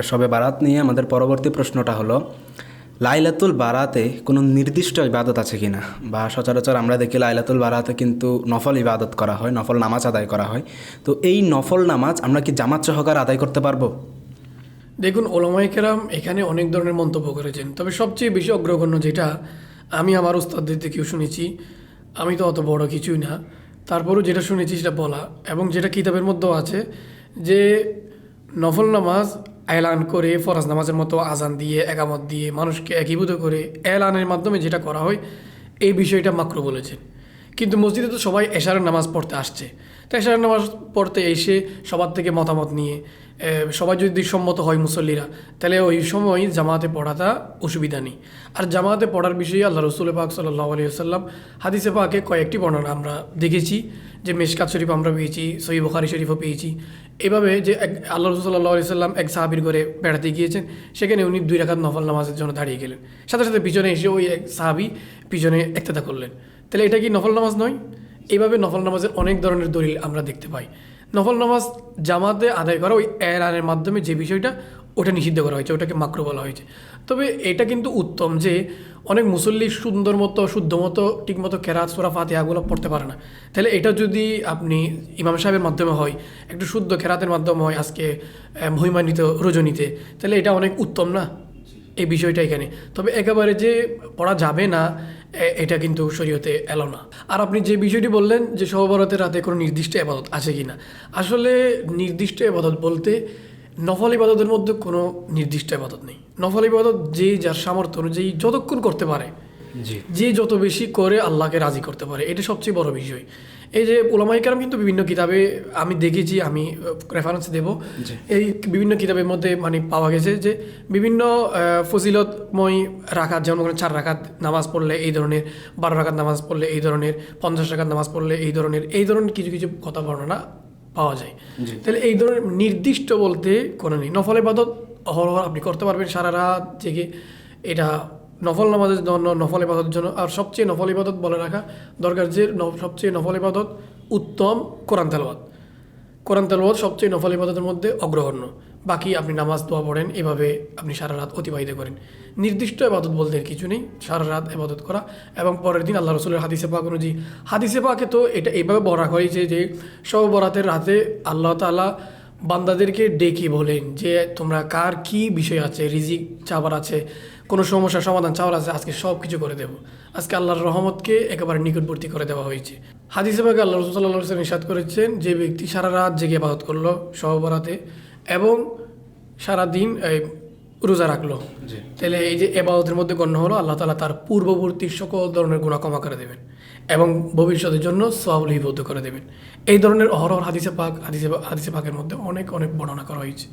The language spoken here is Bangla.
শবে বারাত নিয়ে আমাদের পরবর্তী প্রশ্নটা হলো, লাইলাতুল বারাতে কোনো নির্দিষ্ট ইবাদত আছে কি না? বা সচরাচর আমরা দেখি লাইলাতুল বারাতে কিন্তু নফল ইবাদত করা হয়, নফল নামাজ আদায় করা হয়। তো এই নফল নামাজ আমরা কি জামাত সহকারে আদায় করতে পারবো? দেখুন, ওলামায়ে কেরাম এখানে অনেক ধরনের মন্তব্য করেছেন, তবে সবচেয়ে বেশি অগ্রগণ্য যেটা আমি আমার উস্তাদদের থেকেও শুনেছি, আমি তো অত বড় কিছুই না, তারপরেও যেটা শুনেছি সেটা বলা, এবং যেটা কিতাবের মধ্যেও আছে যে নফল নামাজ এলান করে ফরজ নামাজের মতো আজান দিয়ে একামত দিয়ে মানুষকে একীভূত করে এলানের মাধ্যমে যেটা করা হয়, এই বিষয়টা মাকরু বলেছেন। কিন্তু মসজিদে তো সবাই এশারের নামাজ পড়তে আসছে, তো এশারের নামাজ পড়তে এসে সবার থেকে মতামত নিয়ে সবাই যদি সম্মত হয় মুসল্লিরা, তাহলে ওই সময় জামাতে পড়াটা অসুবিধা নেই। আর জামাতে পড়ার বিষয়ে আল্লাহ রসুল পাক সাল্লাল্লাহু আলাইহি ওয়াসাল্লাম হাদিসে পাকে কয়েকটি বর্ণনা আমরা দেখেছি, যে মেশকাত শরীফ আমরা পেয়েছি, সহিহ বুখারী শরীফও পেয়েছি। এভাবে যে আল্লাহ রসুল সাল্লাল্লাহু আলাইহি ওয়াসাল্লাম এক সাহাবীর ঘরে বেড়াতে গিয়েছেন, সেখানে উনি 2 রাকাত নফল নামাজের জন্য দাঁড়িয়ে গেলেন, সাথে সাথে পিছনে এসে ওই এক সাহাবী পিছনে ইক্তেদা করলেন। তাহলে এটা কি নফল নামাজ নয়? এইভাবে নফল নামাজের অনেক ধরনের দলিল আমরা দেখতে পাই। নফল নামাজ জামাতে আদায় করা ওই এলানের মাধ্যমে যে বিষয়টা, ওটা নিষিদ্ধ করা হয়েছে, ওটাকে মাকরু বলা হয়েছে। তবে এটা কিন্তু উত্তম যে অনেক মুসল্লি সুন্দর মতো শুদ্ধ মতো ঠিক মতো কেরাত সূরা ফাতিহাগুলো পড়তে পারে না, তাহলে এটা যদি আপনি ইমাম সাহেবের মাধ্যমে হয়, একটু শুদ্ধ কেরাতের মাধ্যমে হয় আজকে মহিমান্বিত রজনীতে, তাহলে এটা অনেক উত্তম না এই বিষয়টা এখানে। তবে একেবারে যে পড়া যাবে না এটা কিন্তু শরীয়তে এলো না। আর আপনি যে বিষয়টি বললেন যে শবে বরাতের রাতে কোনো নির্দিষ্ট ইবাদত আছে কি না, আসলে নির্দিষ্ট ইবাদত বলতে নফল ইবাদতের মধ্যে কোনো নির্দিষ্ট ইবাদত নেই। নফল ইবাদত যে যার সামর্থ্য অনুযায়ী যতক্ষণ করতে পারে, যে যত বেশি করে আল্লাহকে রাজি করতে পারে, এটা সবচেয়ে বড় বিষয়। এই যে উলামায়ে কেরাম কিন্তু বিভিন্ন কিতাবে আমি দেখেছি, আমি রেফারেন্স দেব, এই বিভিন্ন কিতাবের মধ্যে মানে পাওয়া গেছে যে বিভিন্ন ফজিলতময় রাকাত, যেমন 4 রাকাত নামাজ পড়লে এই ধরনের, 12 রাকাত নামাজ পড়লে এই ধরনের, 50 রাকাত নামাজ পড়লে এই ধরনের কিছু কিছু কথা বর্ণনা পাওয়া যায়। তাহলে এই ধরনের নির্দিষ্ট বলতে কোনো নেই। নফল ইবাদত অহরহ আপনি করতে পারবেন সারা রাত জেগে, এটা নফল নামাজের জন্য, নফল ইবাদতের জন্য। আর সবচেয়ে নফল ইবাদত বলে রাখা দরকার যে সবচেয়ে নফল ইবাদত উত্তম কোরআন তেলাওয়াত। কোরআন তেলাওয়াত সবচেয়ে নফল ইবাদতের মধ্যে অগ্রগণ্য। বাকি আপনি নামাজ দোয়া পড়েন, এভাবে আপনি সারা রাত অতিবাহিত করেন। নির্দিষ্ট ইবাদত বলতে কিছু নেই, সারা রাত ইবাদত করা এবং পরের দিন আল্লাহ রসুলের হাদিসে পাক অনুযায়ী, হাদিসে পাকে তো এটা এইভাবে বলা হয়েছে যে শবে বরাতের রাতে আল্লাহ তাআলা বান্দাদেরকে ডেকে বলেন যে তোমরা কার কি বিষয় আছে, রিজিক চাবার আছে, কোনো সমস্যার সমাধান চাওয়ার আছে, আজকে সব কিছু করে দেবো। আজকে আল্লাহর রহমতকে একেবারে নিকটবর্তী করে দেওয়া হয়েছে। হাদিসে পাকে আল্লাহ রাসূল সাল্লাল্লাহু আলাইহি ওয়াসাল্লাম ইরশাদ করেছেন, যে ব্যক্তি সারা রাত জেগে ইবাদত করলো শবে বরাতে এবং সারাদিন রোজা রাখলো, তাহলে এই যে ইবাদতের মধ্যে গণ্য হলো, আল্লাহ তাআলা তার পূর্ববর্তী সকল ধরনের গুনাহ ক্ষমা করে দেবেন এবং ভবিষ্যতের জন্য সওয়াব লিপিবদ্ধ করে দেবেন। এই ধরনের অহরহ হাদিসে পাকের মধ্যে অনেক অনেক বর্ণনা করা হয়েছে।